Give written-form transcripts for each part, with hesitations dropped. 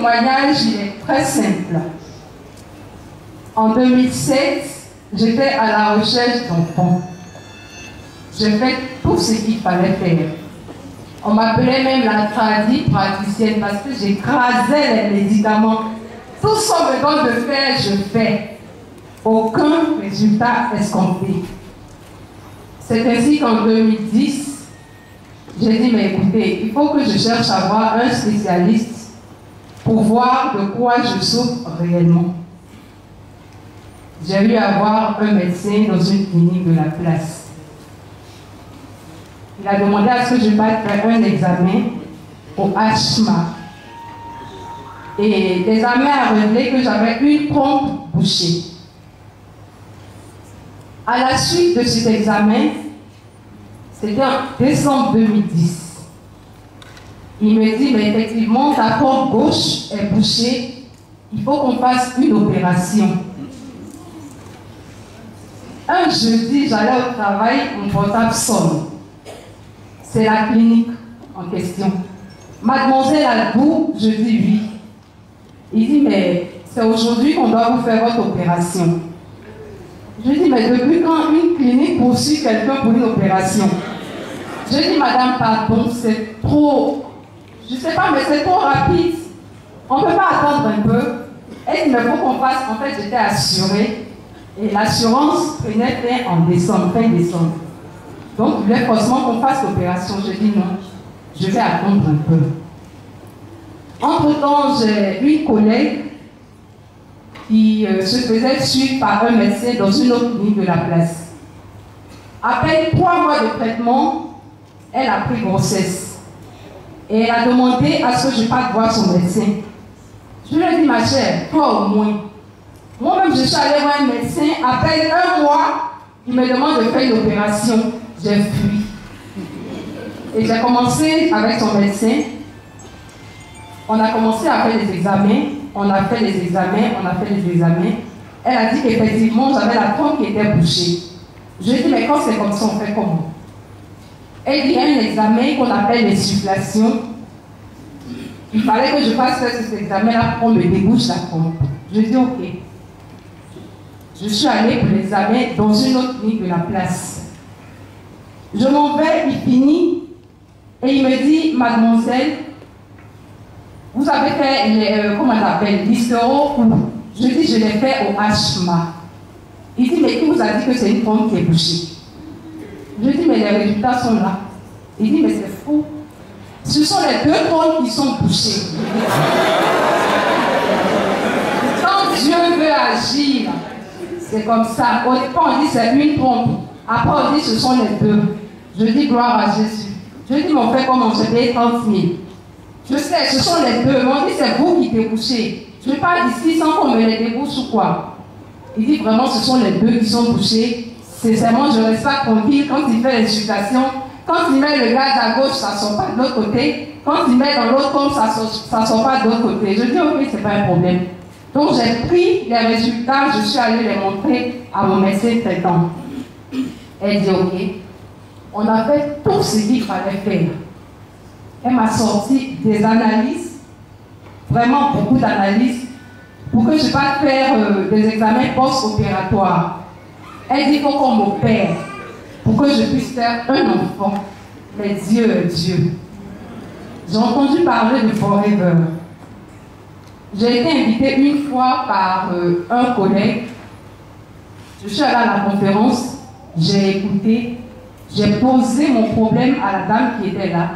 témoignage, il est très simple. En 2007, j'étais à la recherche d'enfants. J'ai fait tout ce qu'il fallait faire. On m'appelait même la praticienne parce que j'écrasais les médicaments. Tout ce qu'on me donne de faire, je fais. Aucun résultat escompté. C'est ainsi qu'en 2010, j'ai dit, mais écoutez, il faut que je cherche à avoir un spécialiste pour voir de quoi je souffre réellement. J'ai eu à voir un médecin dans une clinique de la place. Il a demandé à ce que je parte faire un examen au HMA. Et l'examen a révélé que j'avais une trompe bouchée. À la suite de cet examen, c'était en décembre 2010. Il me dit, mais effectivement, ta trompe gauche est bouchée, il faut qu'on fasse une opération. Un jeudi, j'allais au travail, mon portable sonne. C'est la clinique en question. Mademoiselle Albou, je dis oui. Il dit, mais c'est aujourd'hui qu'on doit vous faire votre opération. Je dis, mais depuis quand une clinique poursuit quelqu'un pour une opération? Je dis, madame, pardon, c'est trop... Je ne sais pas, mais c'est trop rapide. On ne peut pas attendre un peu. Et il me faut qu'on fasse... En fait, j'étais assurée. Et l'assurance prenait fin en décembre, fin décembre. Donc, il voulait forcément qu'on fasse l'opération. Je dis non, je vais attendre un peu. Entre-temps, j'ai une collègue qui se faisait suivre par un médecin dans une autre clinique de la place. Après 3 mois de traitement, elle a pris grossesse. Et elle a demandé à ce que je parte voir son médecin. Je lui ai dit, ma chère, toi au moins. Moi-même, je suis allée voir un médecin. Après 1 mois, il me demande de faire une opération. J'ai fui. Et j'ai commencé avec son médecin. On a commencé à faire les examens. On a fait les examens, on a fait les examens. Elle a dit qu'effectivement, j'avais la trompe qui était bouchée. Je lui ai dit, mais quand c'est comme ça, on fait comment? Elle dit, il y a un examen qu'on appelle l'insufflation. Il fallait que je fasse cet examen-là pour qu'on me débouche la trompe. Je lui ai dit, ok. Je suis allée pour l'examen dans une autre clinique de la place. Je m'en vais, il finit, et il me dit, mademoiselle, vous avez fait, comment on appelle, l'histéro ou... Je dis, je l'ai fait au HMA. Il dit, mais qui vous a dit que c'est une trompe qui est bouchée? Je dis, mais les résultats sont là. Il dit, mais c'est fou. Ce sont les 2 trompes qui sont bouchées. Quand Dieu veut agir, c'est comme ça. Au départ, on dit c'est une trompe. Après, on dit ce sont les 2. Je dis, gloire à Jésus. Je dis, mais on fait comment? Je paye 30 000. Je sais, ce sont les 2. Mais on dit, c'est vous qui débouchez. Je parle d'ici sans qu'on me les débouche ou quoi. Il dit, vraiment, ce sont les 2 qui sont bouchés. Sincèrement, je ne reste pas tranquille quand il fait l'insufflation. Quand il met le gaz à gauche, ça ne sort pas de l'autre côté. Quand il met dans l'autre pompe, ça ne sort pas de l'autre côté. Je dis, ok, ce n'est pas un problème. Donc, j'ai pris les résultats, je suis allée les montrer à mon médecin traitant. Elle dit, ok. On a fait tout ce qu'il fallait faire. Elle m'a sorti des analyses, vraiment beaucoup d'analyses, pour que je puisse faire des examens post-opératoires. Elle dit, il faut qu'on m'opère, pour que je puisse faire un enfant. Mais Dieu est Dieu. J'ai entendu parler de Forever. J'ai été invitée une fois par un collègue. Je suis allée à la conférence, j'ai écouté, j'ai posé mon problème à la dame qui était là.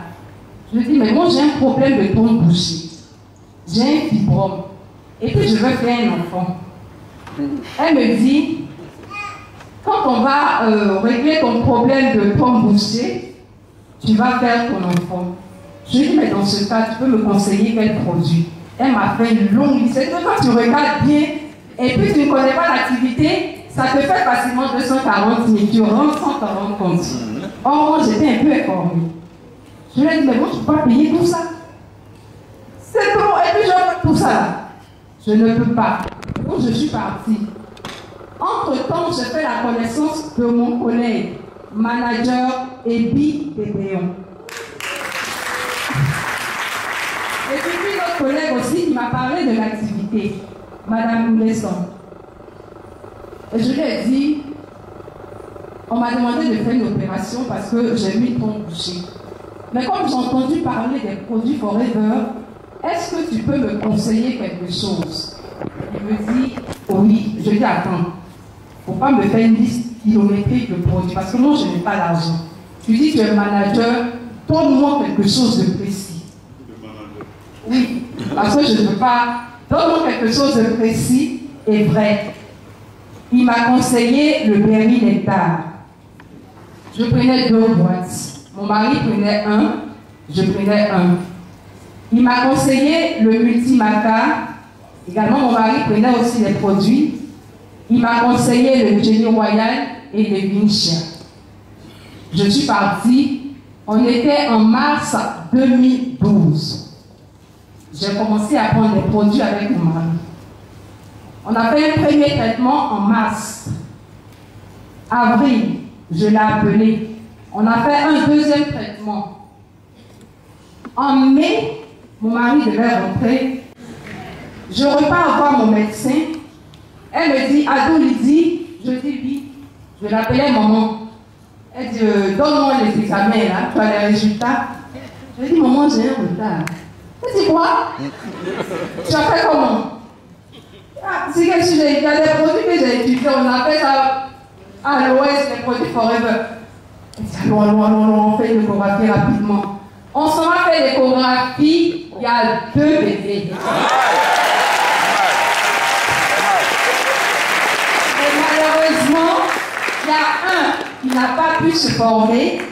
Je lui ai dit, mais moi j'ai un problème de trompe bouchée. J'ai un fibrome. Et puis je veux faire un enfant. Elle me dit, quand on va régler ton problème de trompe bouchée, tu vas faire ton enfant. Je lui ai dit, mais dans ce cas, tu peux me conseiller quel produit? Elle m'a fait une longue liste. C'est que quand tu regardes bien, et puis tu ne connais pas l'activité, ça te fait facilement 240 000. Tu rentres sans t'en rendre compte. Or, moi, j'étais un peu informée. Je lui ai dit, mais moi, je ne peux pas payer tout ça. C'est trop. Et puis, je fais tout ça là. Je ne peux pas. Donc, je suis partie. Entre-temps, j'ai fait la connaissance de mon collègue, manager Ebi Bébéon. Et puis, notre collègue aussi qui m'a parlé invité, Madame Lesson. Et je lui ai dit, on m'a demandé de faire une opération parce que j'ai eu une trompe bouchée. Mais comme j'ai entendu parler des produits Forever, est-ce que tu peux me conseiller quelque chose? Il me dit, oui. Je lui dis, attends, il ne faut pas me faire une liste kilométrique de produits parce que moi, je n'ai pas l'argent. Tu dis, tu es manager, donne-moi quelque chose de précis. Oui, parce que je ne veux pas. Donne-moi quelque chose de précis et vrai. Il m'a conseillé le Berry Nectar. Je prenais 2 boîtes. Mon mari prenait 1, je prenais 1. Il m'a conseillé le Multimaca. Également, mon mari prenait aussi les produits. Il m'a conseillé le Jenny Royal et le Vinci. Je suis partie. On était en mars 2012. J'ai commencé à prendre des produits avec mon mari. On a fait un premier traitement en mars. Avril, je l'ai appelé. On a fait un deuxième traitement. En mai, mon mari devait rentrer. Je repars voir mon médecin. Elle me dit, Adou Lydie, je dis oui. Je l'appelais maman. Elle dit, donne-moi les examens là, tu as les résultats. Je dis, maman, j'ai un retard. Elle dit quoi? Tu as fait comment? Ah, c'est quel sujet? Il y a des produits que j'ai étudiés, on appelle ça à l'ouest, les produits Forever. Elle dit, allons, on fait une échographie rapidement. On s'en va faire l'échographie, il y a 2 bébés. Et malheureusement, il y a un qui n'a pas pu se former.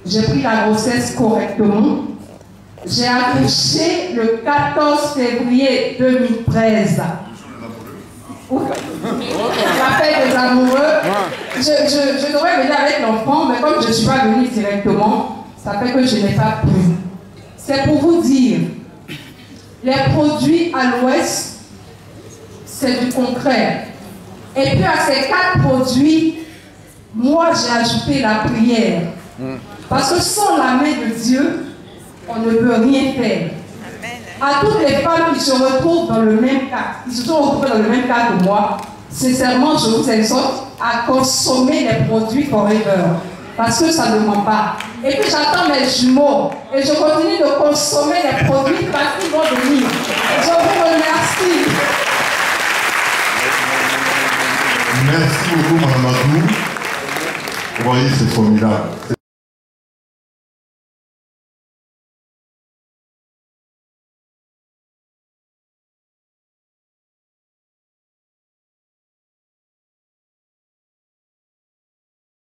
J'ai pris la grossesse correctement. J'ai accouché le 14 février 2013. La fête des amoureux. Je devrais venir avec l'enfant, mais comme je ne suis pas venue directement, ça fait que je n'ai pas pu. C'est pour vous dire, les produits à l'ouest, c'est du concret. Et puis à ces 4 produits, moi j'ai ajouté la prière. Parce que sans la main de Dieu, on ne peut rien faire. À toutes les femmes qui se retrouvent dans le même cas, qui se sont retrouvées dans le même cas que moi, sincèrement, je vous exhorte à consommer les produits Forever. Parce que ça ne ment pas. Et puis j'attends mes jumeaux. Et je continue de consommer les produits parce qu'ils vont venir. Je vous remercie. Merci beaucoup, Mme Adou. Vous voyez, c'est formidable.